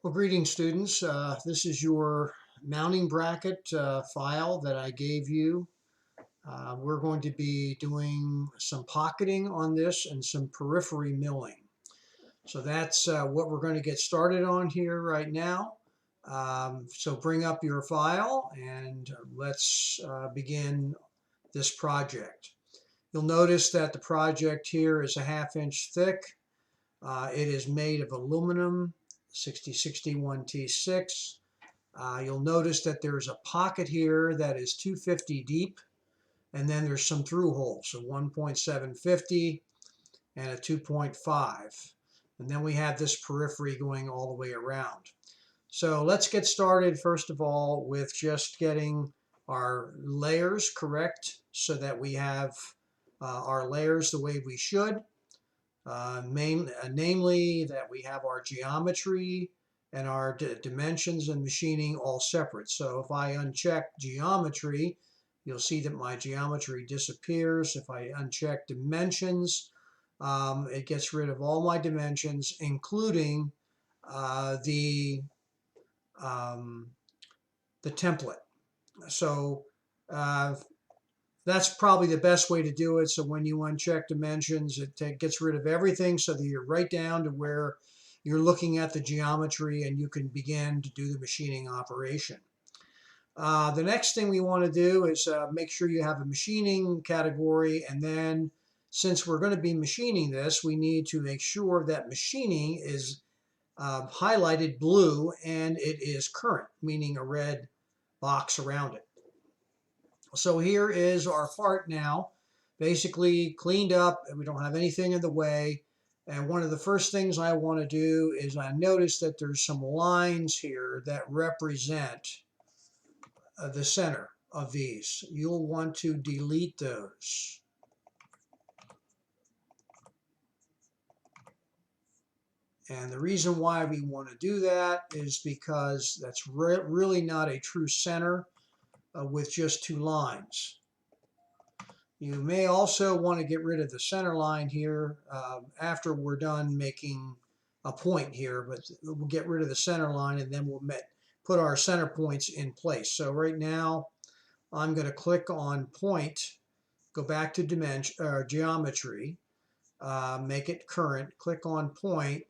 Well, greetings, students. This is your mounting bracket file that I gave you. We're going to be doing some pocketing on this and some periphery milling. So that's what we're going to get started on here right now. So bring up your file and let's begin this project. You'll notice that the project here is a 1/2 inch thick. It is made of aluminum 6061 T6. You'll notice that there's a pocket here that is 250 deep, and then there's some through holes, so 1.750 and a 2.5. And then we have this periphery going all the way around. So let's get started first of all with just getting our layers correct so that we have our layers the way we should. Namely that we have our geometry and our dimensions and machining all separate. So if I uncheck geometry, you'll see that my geometry disappears. If I uncheck dimensions, it gets rid of all my dimensions, including the template. So that's probably the best way to do it. So when you uncheck dimensions, it gets rid of everything so that you're right down to where you're looking at the geometry and you can begin to do the machining operation. The next thing we want to do is make sure you have a machining category, and then since we're going to be machining this, we need to make sure that machining is highlighted blue and it is current, meaning a red box around it. So here is our part now, basically cleaned up, and we don't have anything in the way. And one of the first things I want to do is I notice that there's some lines here that represent the center of these. You'll want to delete those. And the reason why we want to do that is because that's really not a true center with just two lines. You may also want to get rid of the center line here after we're done making a point here, but we'll get rid of the center line and then we'll put our center points in place. So right now I'm going to click on point, go back to geometry, make it current, click on point,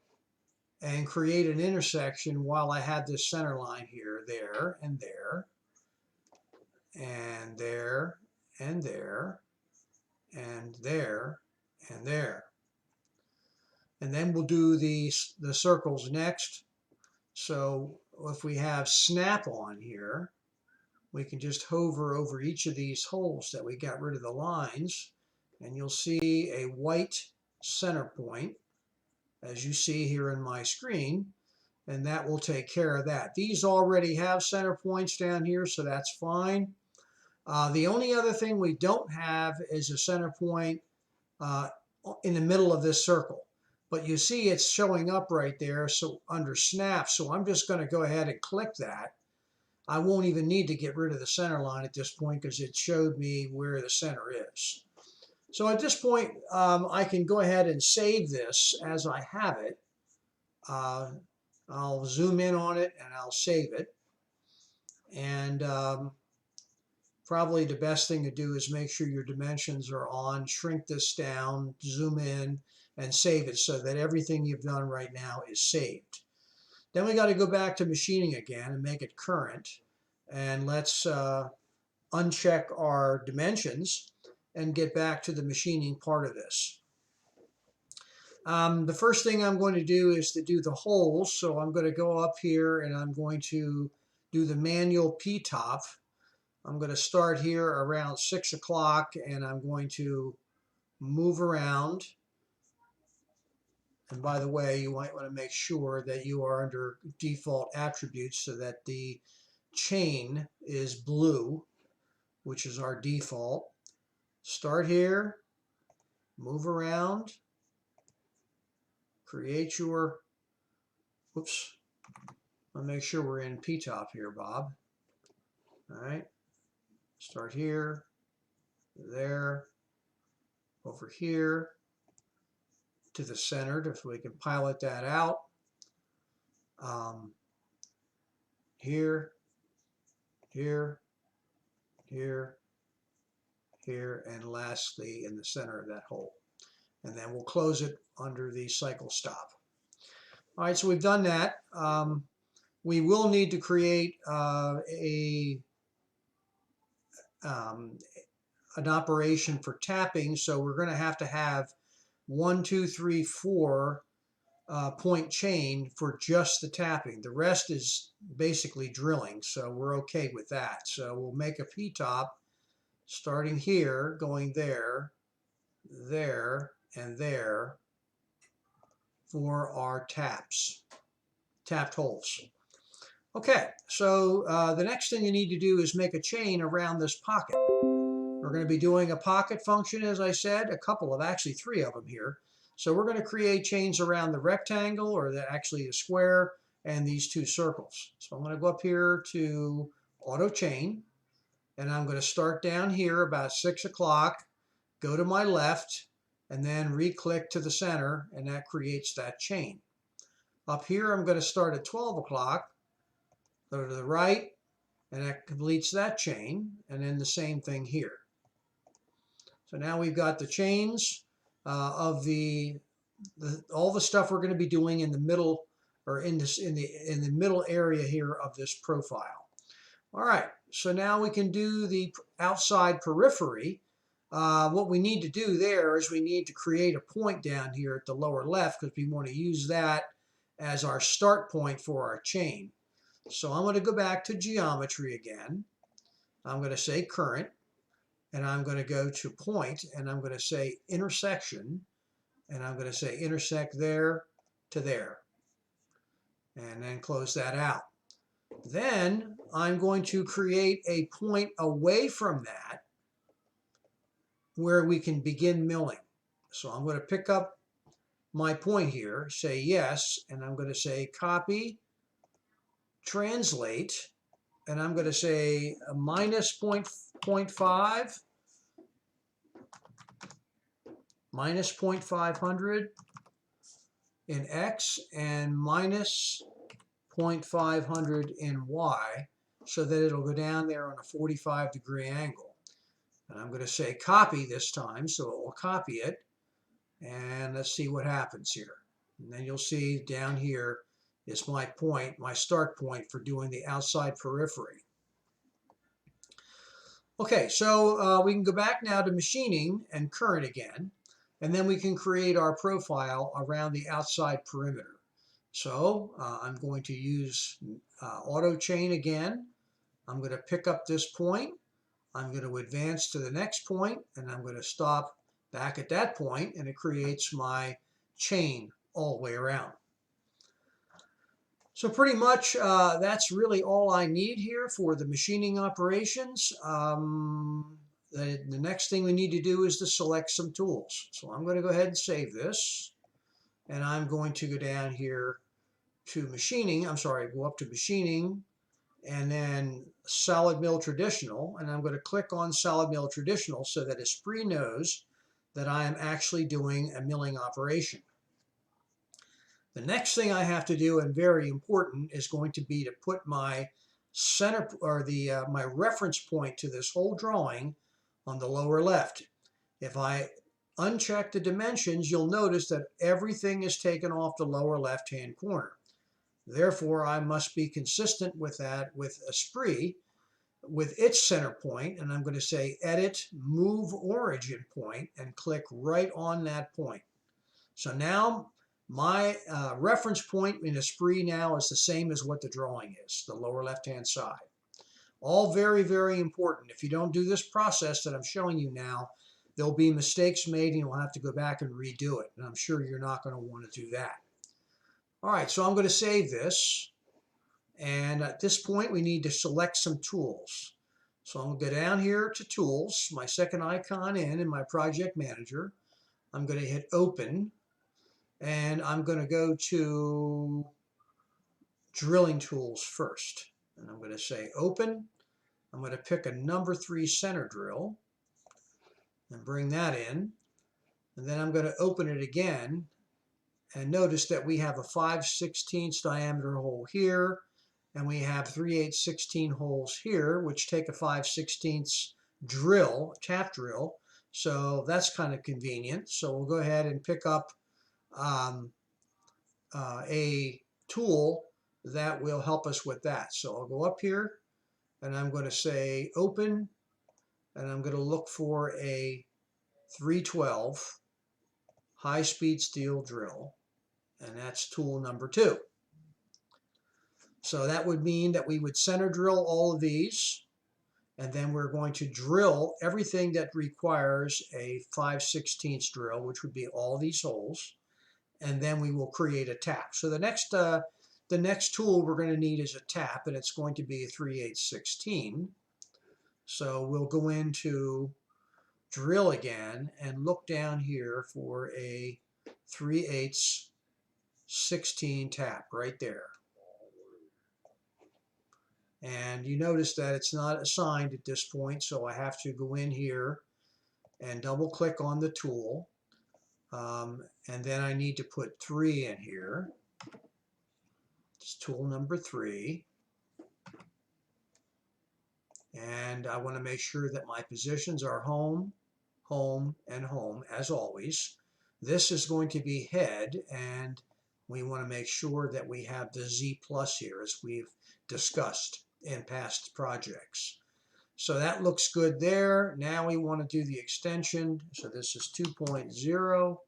and create an intersection while I have this center line here, there, and there, and there, and there, and there, and there. And then we'll do the circles next. So if we have snap on here, we can just hover over each of these holes that we got rid of the lines, and you'll see a white center point, as you see here in my screen, and that will take care of that. These already have center points down here, so that's fine. The only other thing we don't have is a center point in the middle of this circle. But you see it's showing up right there, so under snap. So I'm just going to go ahead and click that. I won't even need to get rid of the center line at this point because it showed me where the center is. So at this point, I can go ahead and save this as I have it. I'll zoom in on it and I'll save it. And probably the best thing to do is make sure your dimensions are on, shrink this down, zoom in, and save it so that everything you've done right now is saved. Then we got to go back to machining again and make it current. And let's uncheck our dimensions and get back to the machining part of this. The first thing I'm going to do is to do the holes. So I'm going to go up here and I'm going to do the manual P-top. I'm going to start here around 6 o'clock and I'm going to move around. And by the way, you might want to make sure that you are under default attributes so that the chain is blue, which is our default. Start here, move around, create your, whoops, I'll make sure we're in P-top here, Bob. All right, start here, there, over here, to the center if we can pilot that out. here, here, here, here, and lastly in the center of that hole. And then we'll close it under the cycle stop. All right, so we've done that. We will need to create an operation for tapping, so we're going to have 1, 2, 3, 4 point chain for just the tapping. The rest is basically drilling, so we're okay with that. So we'll make a P-top starting here, going there, there, and there for our tapped holes. Okay, so the next thing you need to do is make a chain around this pocket. We're going to be doing a pocket function, as I said, actually 3 of them here. So we're going to create chains around the rectangle, or actually the square, and these 2 circles. So I'm going to go up here to Auto Chain, and I'm going to start down here about 6 o'clock, go to my left, and then re-click to the center, and that creates that chain. Up here, I'm going to start at 12 o'clock, go to the right, and that completes that chain, and then the same thing here. So now we've got the chains of all the stuff we're going to be doing in the middle, or in the middle area here of this profile. All right, so now we can do the outside periphery. What we need to do there is we need to create a point down here at the lower left, because we want to use that as our start point for our chain. So I'm going to go back to geometry again. I'm going to say current, and I'm going to go to point, and I'm going to say intersection, and I'm going to say intersect there to there, and then close that out. Then I'm going to create a point away from that where we can begin milling. So I'm going to pick up my point here, say yes, and I'm going to say copy, translate, and I'm going to say minus 0.5, minus 0.500 in X, and minus 0.500 in Y, so that it'll go down there on a 45-degree angle. And I'm going to say copy this time, so it will copy it. And let's see what happens here. And then you'll see down here is my point, my start point for doing the outside periphery. Okay, so we can go back now to machining and current again, and then we can create our profile around the outside perimeter. So I'm going to use auto chain again. I'm going to pick up this point. I'm going to advance to the next point, and I'm going to stop back at that point, and it creates my chain all the way around. So pretty much that's really all I need here for the machining operations. The next thing we need to do is to select some tools. So I'm going to go ahead and save this, and I'm going to go down here to machining. Go up to machining, and then solid mill traditional, and I'm going to click on solid mill traditional so that Esprit knows that I am actually doing a milling operation. The next thing I have to do, and very important, is going to be to put my center, or my reference point to this whole drawing on the lower left. If I uncheck the dimensions, you'll notice that everything is taken off the lower left-hand corner. Therefore, I must be consistent with that with Esprit, with its center point, and I'm going to say Edit, Move Origin Point, and click right on that point. So now my reference point in Esprit now is the same as what the drawing is, the lower left-hand side. All very, very important. If you don't do this process that I'm showing you now, there'll be mistakes made, and you'll have to go back and redo it. And I'm sure you're not going to want to do that. All right, so I'm going to save this. And at this point, we need to select some tools. So I'm going to go down here to Tools, my second icon in my Project Manager. I'm going to hit Open, and I'm going to go to Drilling Tools first. And I'm going to say Open. I'm going to pick a number 3 center drill and bring that in. And then I'm going to open it again. And notice that we have a 5/16 diameter hole here, and we have 3/8 holes here, which take a 5/16 drill, tap drill. So that's kind of convenient. So we'll go ahead and pick up a tool that will help us with that. So I'll go up here and I'm going to say open, and I'm going to look for a 312 high-speed steel drill, and that's tool number 2. So that would mean that we would center drill all of these, and then we're going to drill everything that requires a 5/16 drill, which would be all these holes, and then we will create a tap. So the next tool we're going to need is a tap, and it's going to be a 3/8. So we'll go into drill again and look down here for a 3/8 tap right there. And you notice that it's not assigned at this point, so I have to go in here and double click on the tool. And then I need to put 3 in here. It's tool number 3. And I want to make sure that my positions are home, home, and home, as always. This is going to be head, and we want to make sure that we have the Z plus here, as we've discussed in past projects. So that looks good there. Now we want to do the extension. So this is 2.0.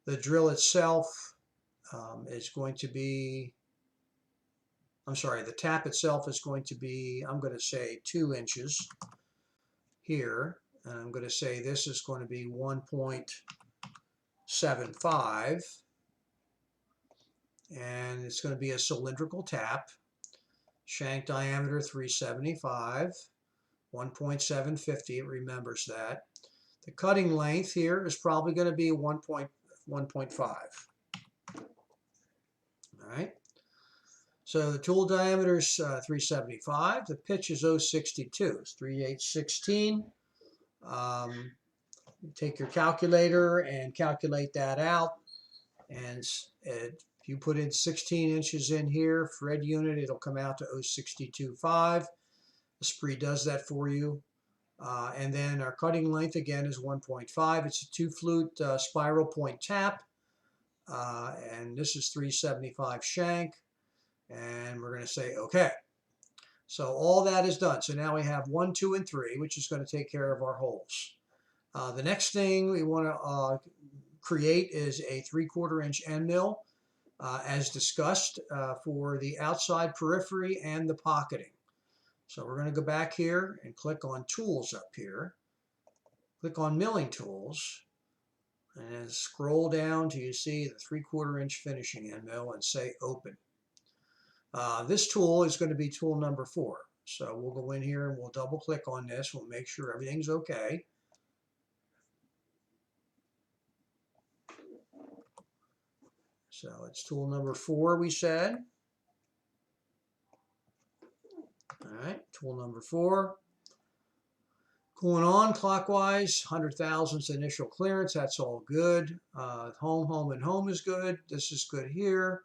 The drill itself is going to be, the tap itself is going to be, I'm going to say 2 inches here. And I'm going to say this is going to be 1.75. And it's going to be a cylindrical tap. Shank diameter 375. 1.750, it remembers that. The cutting length here is probably going to be 1.5. All right. So the tool diameter is 375. The pitch is 0.62. It's 3/8. Take your calculator and calculate that out. And if you put in 16 inches in here, Fred unit, it'll come out to 0.625. Esprit does that for you. And then our cutting length again is 1.5. It's a 2-flute spiral point tap. And this is 375 shank. And we're going to say OK. So all that is done. So now we have 1, 2, and 3, which is going to take care of our holes. The next thing we want to create is a 3/4 inch end mill, as discussed, for the outside periphery and the pocketing. So we're going to go back here and click on Tools up here. Click on Milling Tools, and then scroll down till you see the 3/4 inch finishing end mill and say Open. This tool is going to be tool number 4. So we'll go in here and we'll double click on this. We'll make sure everything's okay. So it's tool number 4, we said. All right, tool number 4. Going on clockwise, 100 thousandths initial clearance, that's all good. Home, home, and home is good. This is good here.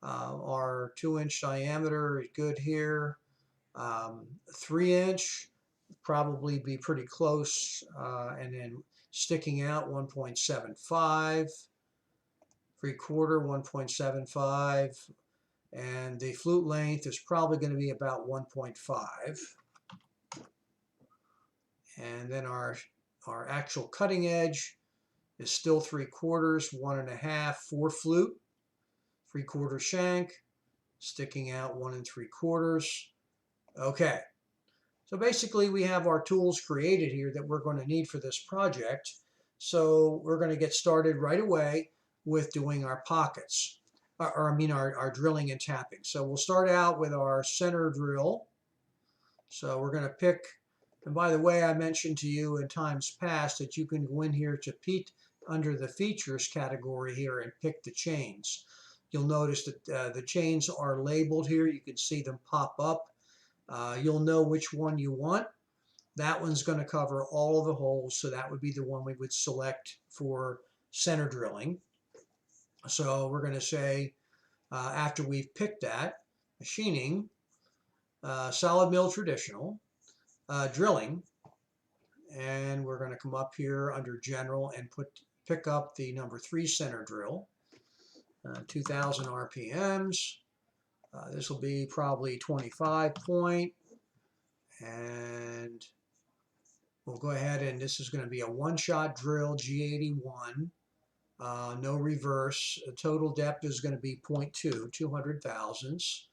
Our 2-inch diameter is good here. 3-inch, probably be pretty close. And then sticking out 1.75. 3/4, 1.75. And the flute length is probably going to be about 1.5. And then our actual cutting edge is still 3/4, 1.5, 4 flute, 3/4 shank, sticking out 1 3/4. Okay. So basically we have our tools created here that we're going to need for this project. So we're going to get started right away with doing our pockets. Our drilling and tapping. So we'll start out with our center drill. So we're going to pick, and by the way, I mentioned to you in times past that you can go in here to under the features category here and pick the chains. You'll notice that the chains are labeled here. You can see them pop up. You'll know which one you want. That one's going to cover all of the holes, so that would be the one we would select for center drilling. So we're going to say, after we've picked that, machining, solid mill traditional, drilling, and we're going to come up here under general and pick up the number 3 center drill, 2000 RPMs. This will be probably 25 point, and we'll go ahead, and this is going to be a one-shot drill, G81, no reverse. Total depth is going to be 0.2, 200 thousandths.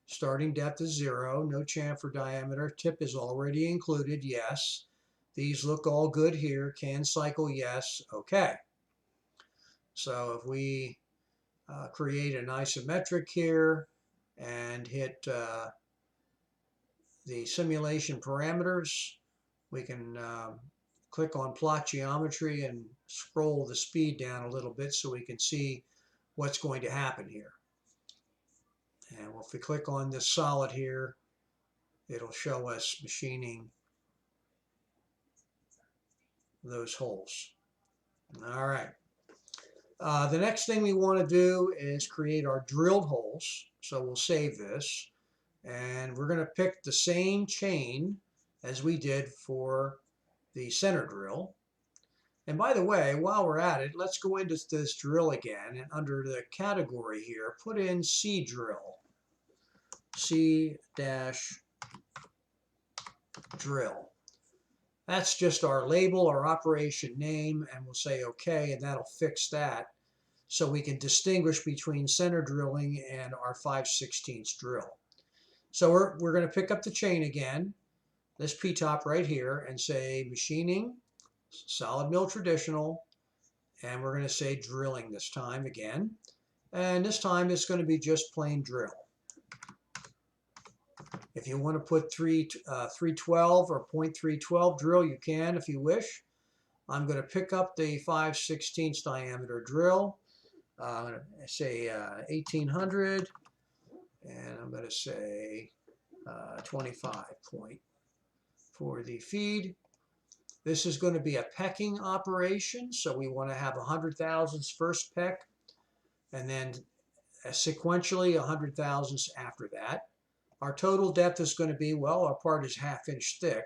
Starting depth is 0, no chamfer diameter. Tip is already included, yes. These look all good here. Can cycle, yes. Okay. So if we create an isometric here and hit the simulation parameters, we can click on plot geometry and scroll the speed down a little bit so we can see what's going to happen here. And if we click on this solid here, it'll show us machining those holes. All right. The next thing we want to do is create our drilled holes. So we'll save this. And we're going to pick the same chain as we did for the center drill. And by the way, while we're at it, let's go into this drill again. And under the category here, put in C drill. C-drill. That's just our label, our operation name, and we'll say OK, and that'll fix that. So we can distinguish between center drilling and our 5/16 drill. So we're going to pick up the chain again, this P-top right here, and say machining, solid mill traditional, and we're going to say drilling this time again. And this time it's going to be just plain drill. If you want to put 312 or 0.312 drill, you can if you wish. I'm going to pick up the 5/16 diameter drill. I'm going to say 1800, and I'm going to say 25 point for the feed. This is going to be a pecking operation, so we want to have 100 thousandths first peck, and then sequentially 100 thousandths after that. Our total depth is going to be, well, our part is 1/2 inch thick.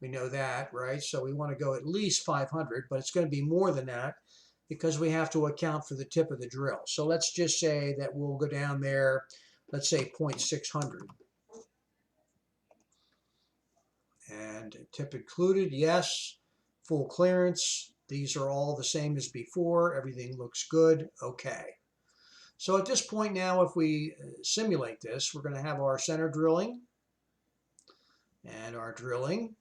We know that, right? So we want to go at least 500, but it's going to be more than that because we have to account for the tip of the drill. So let's just say that we'll go down there, let's say 0.600. And tip included, yes. Full clearance, these are all the same as before. Everything looks good, okay. So at this point now, if we simulate this, we're going to have our center drilling and our drilling.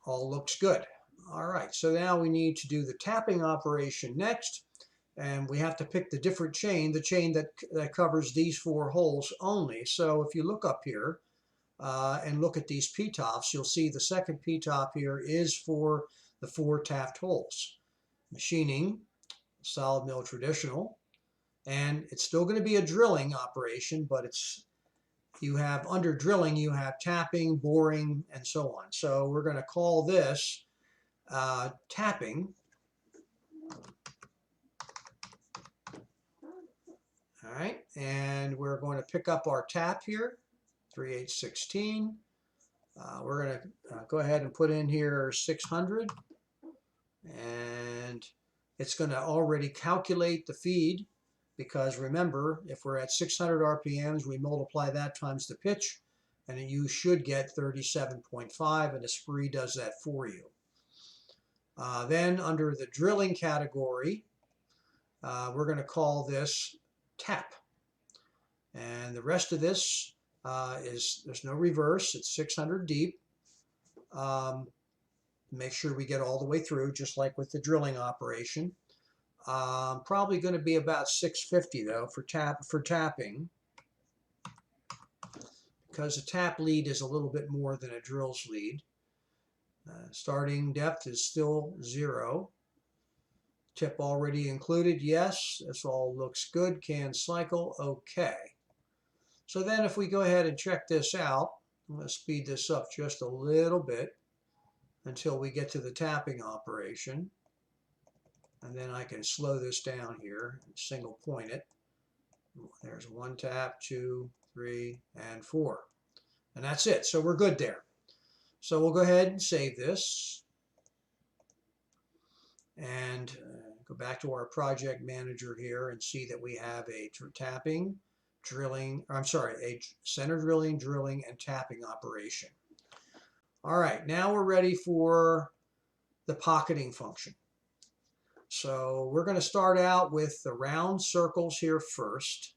All looks good. All right, so now we need to do the tapping operation next, and we have to pick the different chain, the chain that covers these 4 holes only. So if you look up here and look at these P-tops, you'll see the second P-top here is for the 4 tapped holes. Machining, solid mill traditional, and it's still going to be a drilling operation, but you have under drilling, you have tapping, boring, and so on. So we're going to call this tapping. All right, and we're going to pick up our tap here, 3/8/16. We're going to go ahead and put in here 600, and it's going to already calculate the feed. Because remember, if we're at 600 RPMs, we multiply that times the pitch, and you should get 37.5, and the spree does that for you. Then under the drilling category, we're going to call this tap. And the rest of this there's no reverse, it's 600 deep. Make sure we get all the way through, just like with the drilling operation. Probably going to be about 650 though for tapping, because a tap lead is a little bit more than a drill's lead. Starting depth is still 0. Tip already included, yes. This all looks good. Can cycle, okay. So then if we go ahead and check this out, I'm going to speed this up just a little bit until we get to the tapping operation. And then I can slow this down here and single point it. There's 1 tap, 2, 3, and 4. And that's it. So we're good there. So we'll go ahead and save this. And go back to our project manager here and see that we have a tapping, drilling, a center drilling, and tapping operation. All right, now we're ready for the pocketing function. So we're going to start out with the round circles here first,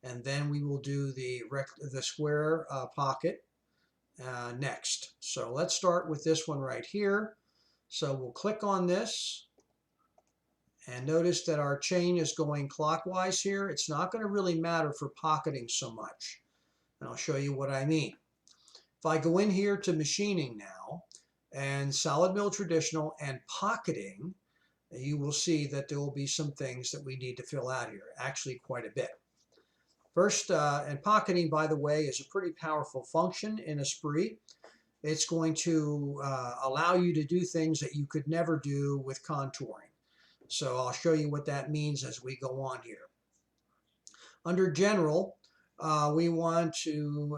and then we will do the square pocket next. So let's start with this one right here. So we'll click on this. And notice that our chain is going clockwise here. It's not going to really matter for pocketing so much. And I'll show you what I mean. If I go in here to machining now, and solid mill traditional and pocketing, you will see that there will be some things that we need to fill out here, actually quite a bit. First, and pocketing, by the way, is a pretty powerful function in Esprit. It's going to allow you to do things that you could never do with contouring. So I'll show you what that means as we go on here. Under general, we want to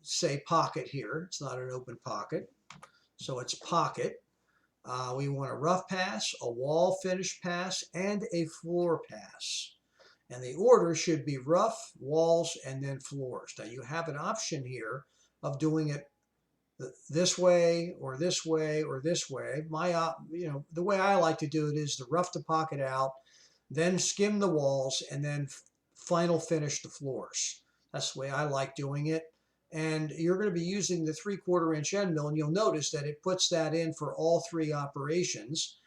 say pocket here. It's not an open pocket, so it's pocket. We want a rough pass, a wall finish pass, and a floor pass. And the order should be rough, walls, and then floors. Now you have an option here of doing it this way or this way or this way. The way I like to do it is to rough the pocket out, then skim the walls, and then final finish the floors. That's the way I like doing it. And you're going to be using the 3/4 inch end mill, and you'll notice that it puts that in for all 3 operations.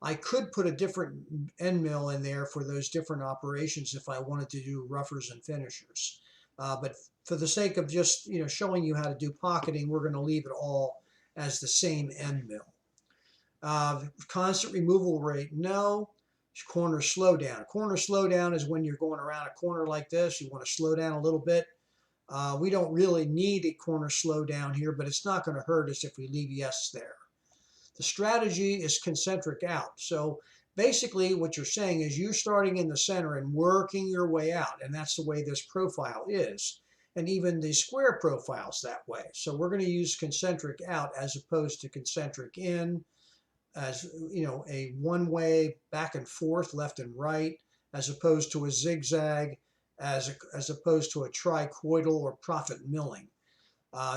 I could put a different end mill in there for those different operations if I wanted to do roughers and finishers. But for the sake of just showing you how to do pocketing, we're going to leave it all as the same end mill. Constant removal rate, no. Corner slowdown. Corner slowdown is when you're going around a corner like this. You want to slow down a little bit. We don't really need a corner slowdown here, but it's not going to hurt us if we leave yes there. The strategy is concentric out. So basically what you're saying is you're starting in the center and working your way out, and that's the way this profile is. And even the square profile's that way. So we're going to use concentric out as opposed to concentric in, as a one-way back and forth, left and right, as opposed to a zigzag, as opposed to a tricoidal or profit milling.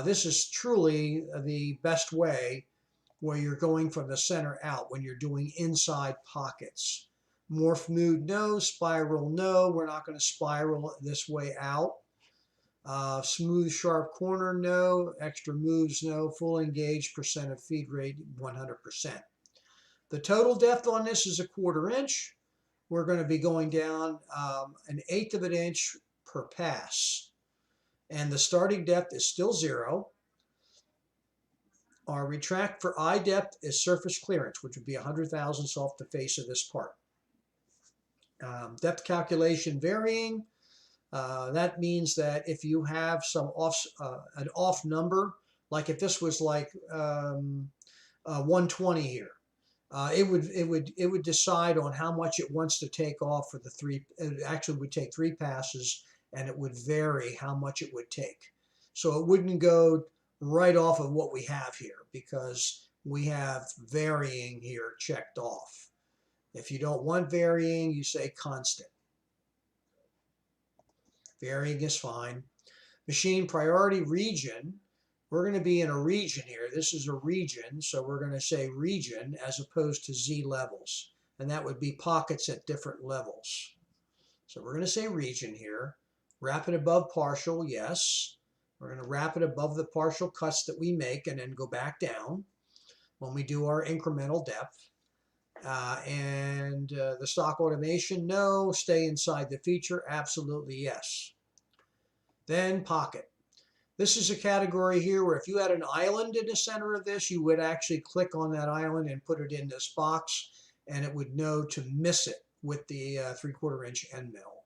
This is truly the best way, where you're going from the center out when you're doing inside pockets. Morph mood, no. Spiral, no. We're not going to spiral this way out. Smooth, sharp corner, no. Extra moves, no. Full engaged, percent of feed rate, 100%. The total depth on this is 1/4 inch. We're going to be going down 1/8 of an inch per pass. And the starting depth is still 0. Our retract for eye depth is surface clearance, which would be 100 thousandths off the face of this part. Depth calculation varying. That means that if you have an off number, like if this was like 120 here, it would decide on how much it wants to take off for the 3. It actually would take 3 passes, and it would vary how much it would take. So it wouldn't go right off of what we have here, because we have varying here checked off. If you don't want varying, you say constant. Varying is fine. Machine priority region. We're going to be in a region here. This is a region, so we're going to say region as opposed to Z levels. And that would be pockets at different levels. So we're going to say region here. Wrap it above partial, yes. We're going to wrap it above the partial cuts that we make and then go back down when we do our incremental depth. The stock automation, no. Stay inside the feature, absolutely yes. Then pocket. This is a category here where if you had an island in the center of this, you would actually click on that island and put it in this box, and it would know to miss it with the 3/4 inch end mill.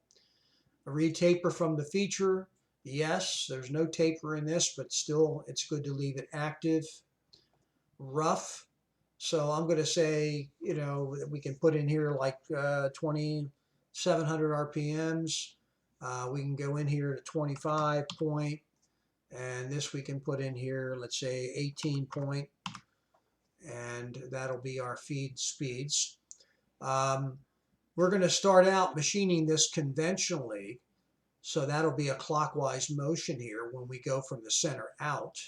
A retaper from the feature, yes, there's no taper in this, but still it's good to leave it active. Rough, so I'm going to say, we can put in here like 2,700 RPMs. We can go in here to 25 point, and this we can put in here, let's say 18 point, and that'll be our feed speeds. We're going to start out machining this conventionally, so that'll be a clockwise motion here when we go from the center out.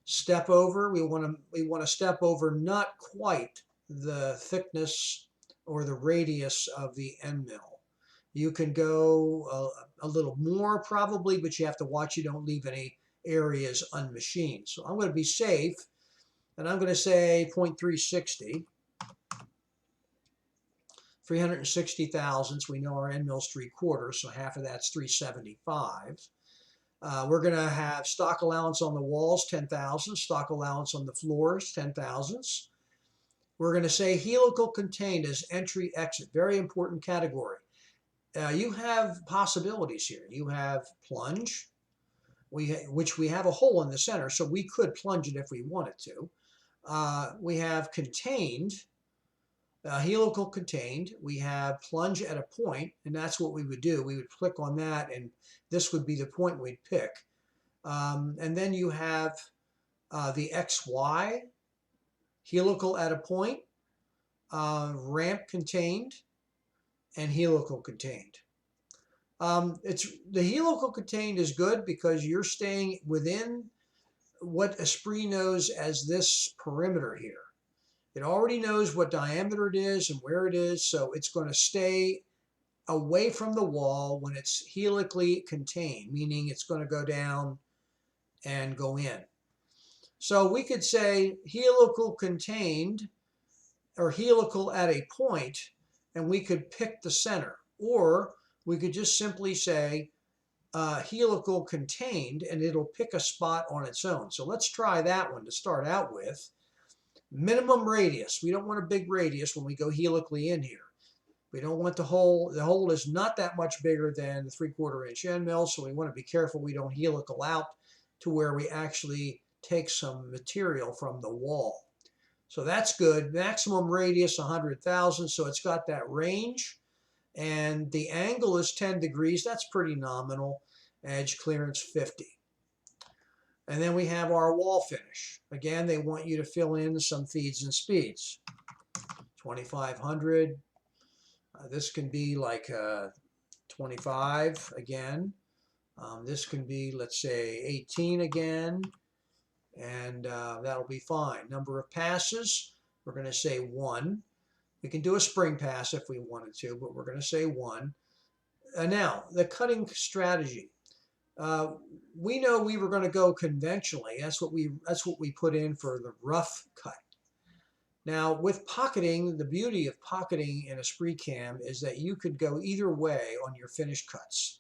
Step over, we want to step over not quite the thickness or the radius of the end mill. You can go a little more probably, but you have to watch you don't leave any areas unmachined. So I'm going to be safe, and I'm going to say 0.360. 360 thousandths, we know our end mill's 3/4, so half of that's 375. We're going to have stock allowance on the walls, 10 thousandths, stock allowance on the floors, 10 thousandths. We're going to say helical contained as entry exit, very important category. You have possibilities here. You have plunge, which we have a hole in the center, so we could plunge it if we wanted to. We have contained, helical contained. We have plunge at a point, and that's what we would do. We would click on that, and this would be the point we'd pick. And then you have the XY, helical at a point, ramp contained, and helical contained. The helical contained is good because you're staying within what Esprit knows as this perimeter here. It already knows what diameter it is and where it is, so it's going to stay away from the wall when it's helically contained, meaning it's going to go down and go in. So we could say helical contained or helical at a point, and we could pick the center. Or we could just simply say helical contained, and it'll pick a spot on its own. So let's try that one to start out with. Minimum radius. We don't want a big radius when we go helically in here. We don't want the hole. The hole is not that much bigger than the 3/4 inch end mill, so we want to be careful we don't helical out to where we actually take some material from the wall. So that's good. Maximum radius 100,000, so it's got that range. And the angle is 10 degrees. That's pretty nominal. Edge clearance 50. And then we have our wall finish. Again, they want you to fill in some feeds and speeds. 2,500. This can be like 25 again. This can be, let's say, 18 again. And that'll be fine. Number of passes, we're going to say 1. We can do a spring pass if we wanted to, but we're going to say 1. Now, the cutting strategy. We know we were going to go conventionally. That's what we put in for the rough cut. Now, with pocketing, the beauty of pocketing in Esprit CAM is that you could go either way on your finish cuts.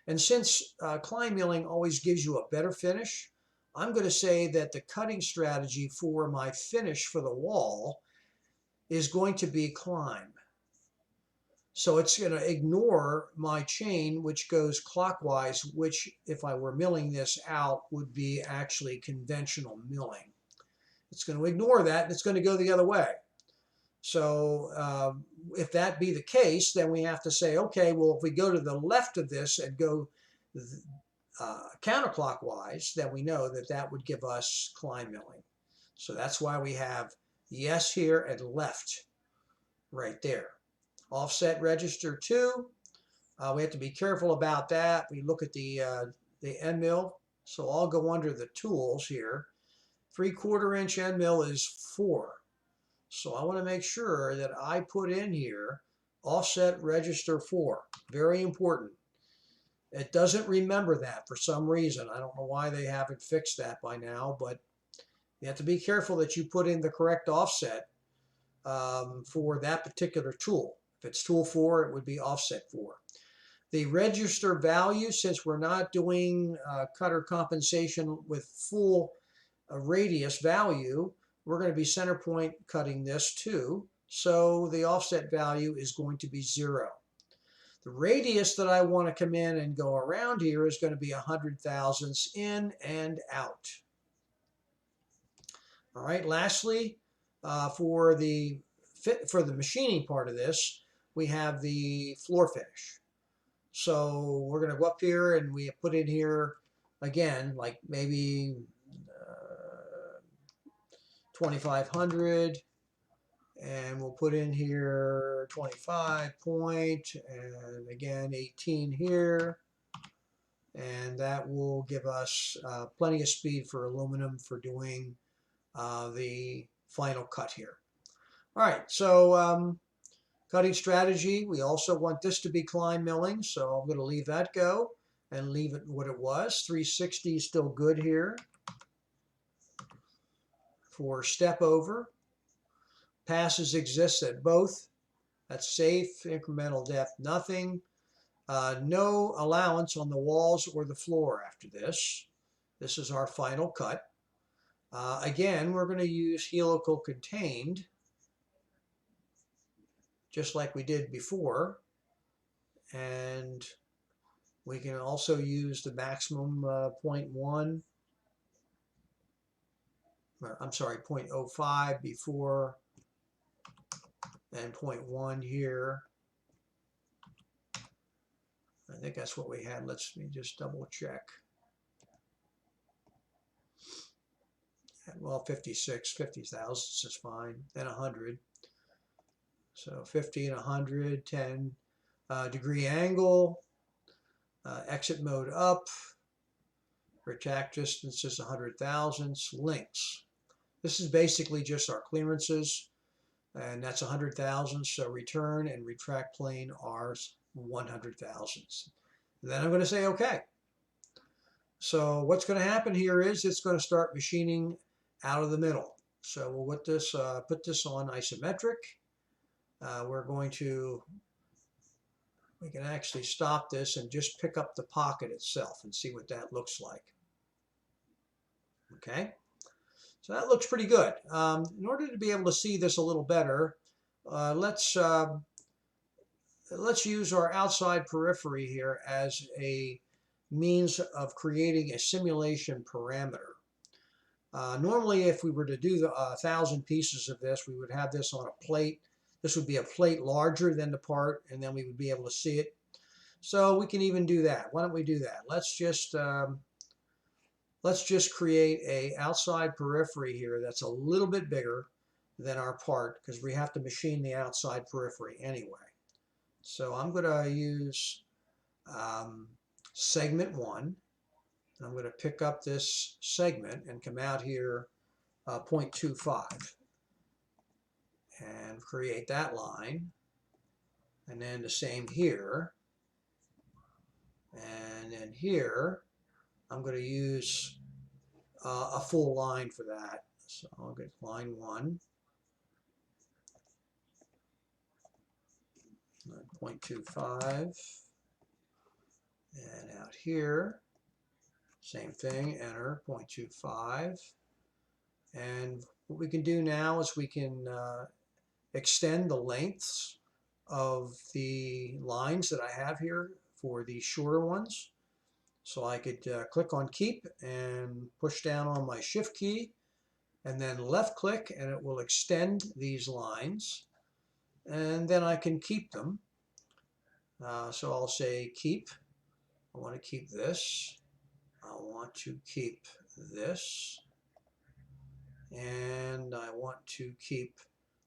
And since climb milling always gives you a better finish, I'm going to say that the cutting strategy for my finish for the wall is going to be climb. So it's going to ignore my chain, which goes clockwise, which if I were milling this out would be actually conventional milling. It's going to ignore that, and it's going to go the other way. So if that be the case, then we have to say, okay, well, if we go to the left of this and go counterclockwise, then we know that that would give us climb milling. So that's why we have yes here and left right there. Offset register 2. We have to be careful about that. We look at the end mill. So I'll go under the tools here. 3/4 inch end mill is 4. So I want to make sure that I put in here offset register 4. Very important. It doesn't remember that for some reason. I don't know why they haven't fixed that by now, but you have to be careful that you put in the correct offset for that particular tool. If it's tool 4, it would be offset 4. The register value, since we're not doing cutter compensation with full radius value, we're going to be center point cutting this too. so the offset value is going to be 0. The radius that I want to come in and go around here is going to be 100 thousandths in and out. All right, lastly, for the machining part of this, we have the floor finish. So we're going to go up here and we put in here, again, like maybe 2500, and we'll put in here 25 point, and again 18 here, and that will give us plenty of speed for aluminum for doing the final cut here. All right, so cutting strategy, we also want this to be Klein milling, so I'm going to leave that go and leave it what it was. 360 is still good here. For step over, passes exist at both. That's safe. Incremental depth, nothing. No allowance on the walls or the floor after this. This is our final cut. Again, we're going to use helical contained, just like we did before. And we can also use the maximum 0.1, I'm sorry, 0.05 before, and 0.1 here. I think that's what we had. Let me just double check. Well, 56, 50 thousandths is fine, then 100. So 50 and 100, 10 degree angle, exit mode up, retract distance is 100 thousandths, links. This is basically just our clearances, and that's 100 thousandths, so return and retract plane are 100 thousandths. Then I'm going to say OK. So what's going to happen here is it's going to start machining out of the middle. So we'll put this on isometric. We can actually stop this and just pick up the pocket itself and see what that looks like. Okay, so that looks pretty good. In order to be able to see this a little better, let's use our outside periphery here as a means of creating a simulation parameter. Normally, if we were to do 1,000 pieces of this, we would have this on a plate. This would be a plate larger than the part, and then we would be able to see it. So we can even do that. Why don't we do that? Let's just create a outside periphery here that's a little bit bigger than our part, because we have to machine the outside periphery anyway. So I'm going to use segment 1. I'm going to pick up this segment and come out here 0.25 and create that line, and then the same here, and then here I'm going to use a full line for that. So I'll get line 1, 0.25, and out here same thing, enter 0.25. And what we can do now is we can extend the lengths of the lines that I have here for the shorter ones. So I could click on keep and push down on my shift key and then left click, and it will extend these lines, and then I can keep them. So I'll say keep. I want to keep this. I want to keep this, and I want to keep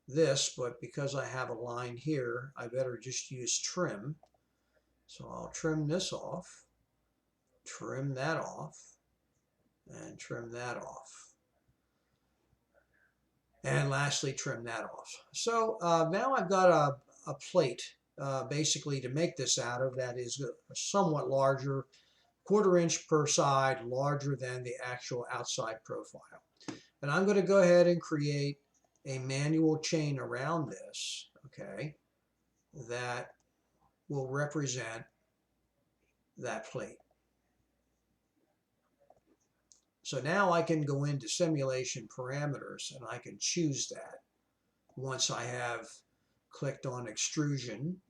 this, but because I have a line here, I better just use trim. So I'll trim this off, trim that off, and trim that off. And lastly, trim that off. So now I've got a plate basically to make this out of that is somewhat larger, 1/4 inch per side, larger than the actual outside profile. And I'm going to go ahead and create a manual chain around this, okay, that will represent that plate. So now I can go into simulation parameters and I can choose that. once I have clicked on extrusion.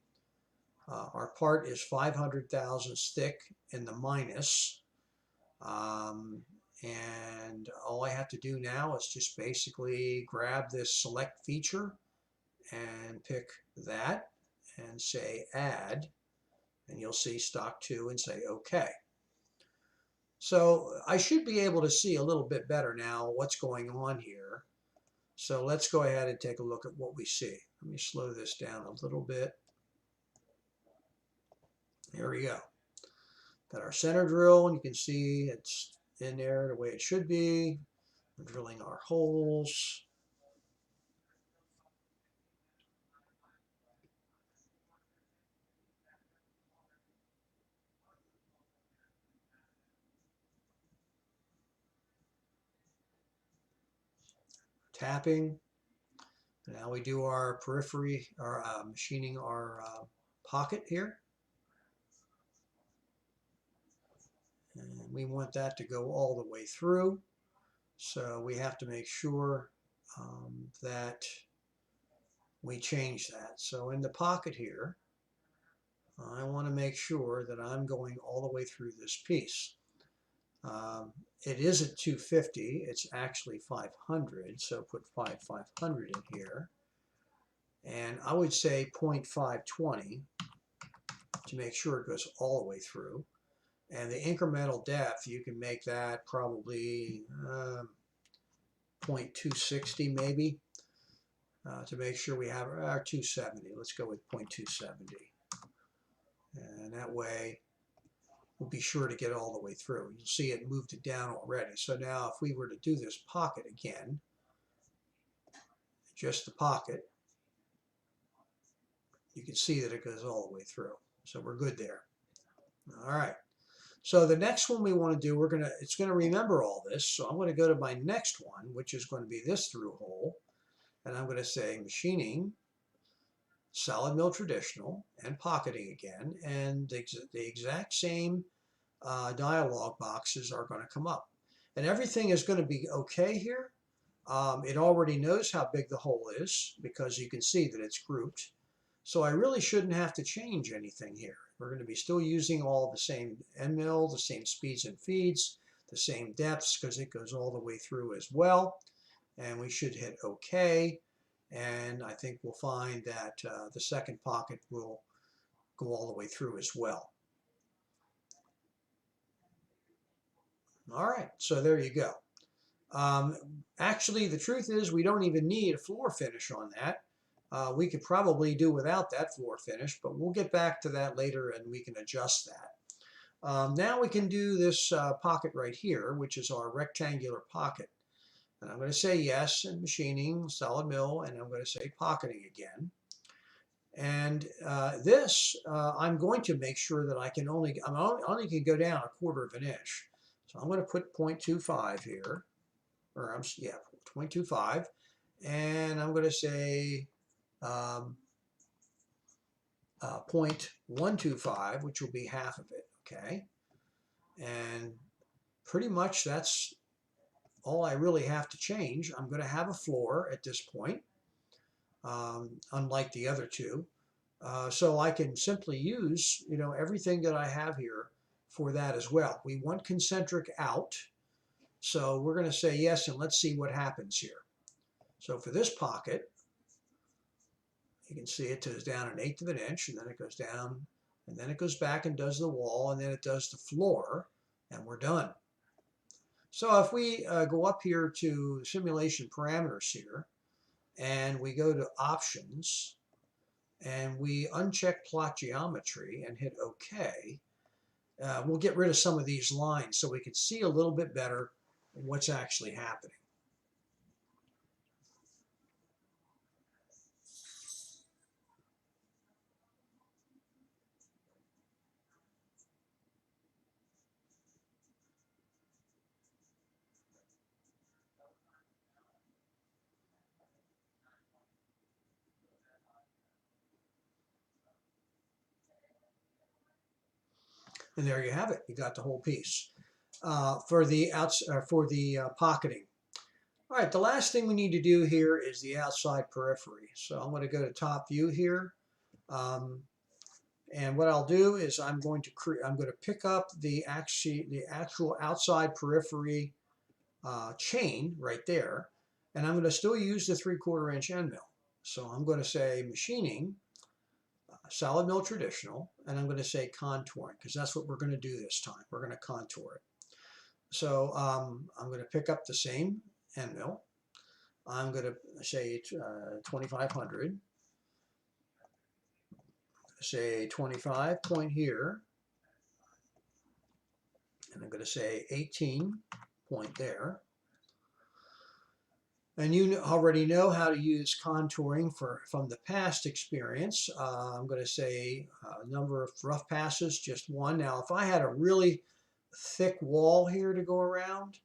Our part is 500 thousandths thick in the minus. And all I have to do now is just basically grab this select feature and pick that and say add, and you'll see stock 2 and say OK. So I should be able to see a little bit better now what's going on here. So let's go ahead and take a look at what we see. Let me slow this down a little bit. Here we go. Got our center drill, and you can see it's in there the way it should be. We're drilling our holes. Tapping. Now we do our periphery, our machining our pocket here. And we want that to go all the way through. So we have to make sure that we change that. So in the pocket here, I want to make sure that I'm going all the way through this piece. It isn't 250, it's actually 500, so put 500 in here. And I would say 0.520 to make sure it goes all the way through. And the incremental depth, you can make that probably 0.260 maybe, to make sure we have our 270. Let's go with 0.270. And that way, we'll be sure to get all the way through. You'll see it moved it down already. So now if we were to do this pocket again, just the pocket, you can see that it goes all the way through. So we're good there. All right. So the next one we want to do, it's going to remember all this. So I'm going to go to my next one, which is going to be this through hole. And I'm going to say machining, solid mill traditional, and pocketing again. And the exact same dialog boxes are going to come up. And everything is going to be okay here. It already knows how big the hole is because you can see that it's grouped. So I really shouldn't have to change anything here. We're going to be still using all the same end mill, the same speeds and feeds, the same depths because it goes all the way through as well. And we should hit OK. And I think we'll find that the second pocket will go all the way through as well. All right, so there you go. Actually, the truth is we don't even need a floor finish on that. We could probably do without that floor finish, but we'll get back to that later and we can adjust that. Now we can do this pocket right here, which is our rectangular pocket. And I'm going to say yes, and machining, solid mill, and I'm going to say pocketing again. And this, I'm going to make sure that I only can go down 1/4 inch. So I'm going to put 0.25 here, or 0.25, and I'm going to say 0.125, which will be half of it, okay? And pretty much that's all I really have to change. I'm going to have a floor at this point, unlike the other two. So I can simply use, everything that I have here for that as well. We want concentric out. So we're going to say yes, and let's see what happens here. So for this pocket, you can see it goes down 1/8 inch, and then it goes down, and then it goes back and does the wall, and then it does the floor, and we're done. So if we go up here to simulation parameters here, and we go to options, and we uncheck plot geometry and hit OK, we'll get rid of some of these lines so we can see a little bit better what's actually happening. And there you have it. You got the whole piece for the pocketing. All right, the last thing we need to do here is the outside periphery. So I'm going to go to top view here. And what I'll do is I'm going to pick up the actual outside periphery chain right there, and I'm going to still use the 3/4 inch end mill. So I'm going to say machining, solid mill traditional, and I'm going to say contouring because that's what we're going to do this time. We're going to contour it. So I'm going to pick up the same end mill. I'm going to say 2500. Say 25 point here, and I'm going to say 18 point there. And you already know how to use contouring from the past experience. I'm going to say a number of rough passes, just one. Now, if I had a really thick wall here to go around,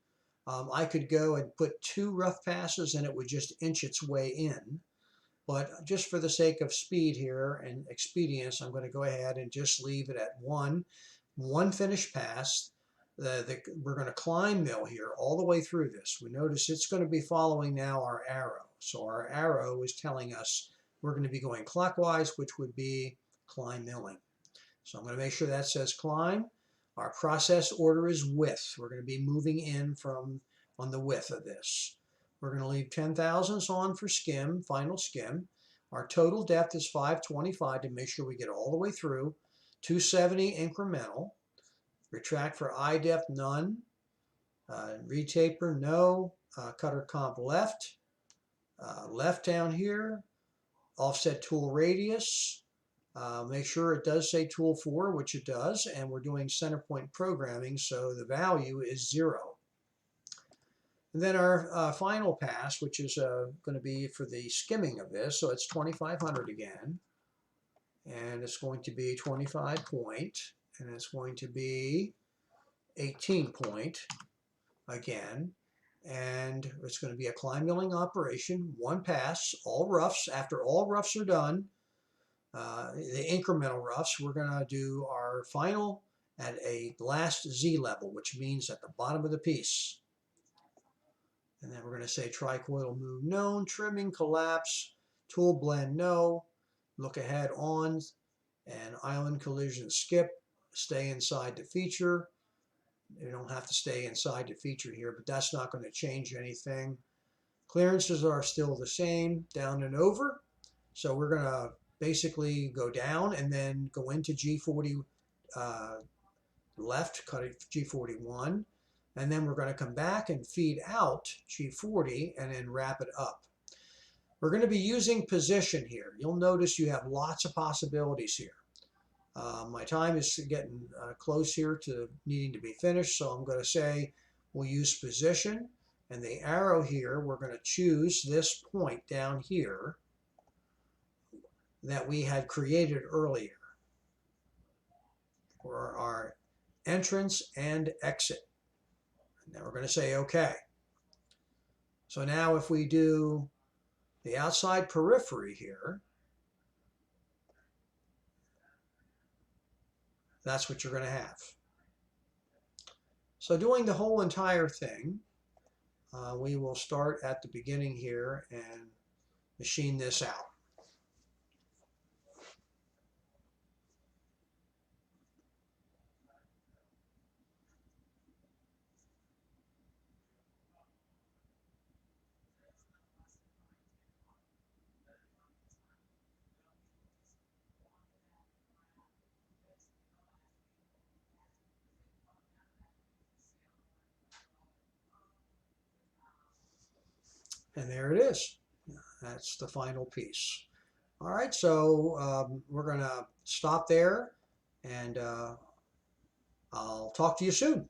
I could go and put 2 rough passes and it would just inch its way in. But just for the sake of speed here and expedience, I'm going to go ahead and just leave it at one finished pass. We're going to climb mill here all the way through this. We notice it's going to be following now our arrow. So our arrow is telling us we're going to be going clockwise, which would be climb milling. So I'm going to make sure that says climb. Our process order is width. We're going to be moving in on the width of this. We're going to leave 10 thousandths on for skim, final skim. Our total depth is 525 to make sure we get all the way through. 270 incremental. Retract for eye depth, none. Retaper, no. Cutter comp left. Left down here. Offset tool radius. Make sure it does say tool 4, which it does, and we're doing center point programming, so the value is 0. And then our final pass, which is going to be for the skimming of this, so it's 2500 again, and it's going to be 25 point, and it's going to be 18 point again, and it's going to be a climb milling operation, one pass, all roughs. After all roughs are done, the incremental roughs, we're going to do our final at a last Z level, which means at the bottom of the piece. And then we're going to say tricoil move known, trimming, collapse, tool blend no, look ahead on, and island collision skip, stay inside the feature. You don't have to stay inside the feature here, but that's not going to change anything. Clearances are still the same, down and over. So we're going to basically go down and then go into G40 left, cut it G41. And then we're going to come back and feed out G40 and then wrap it up. We're going to be using position here. You'll notice you have lots of possibilities here. My time is getting close here to needing to be finished, so I'm going to say we'll use position. And the arrow here, we're going to choose this point down here that we had created earlier for our entrance and exit. And then we're going to say OK. So now if we do the outside periphery here, that's what you're going to have. So doing the whole entire thing, we will start at the beginning here and machine this out. And there it is. That's the final piece. All right, so we're going to stop there, and I'll talk to you soon.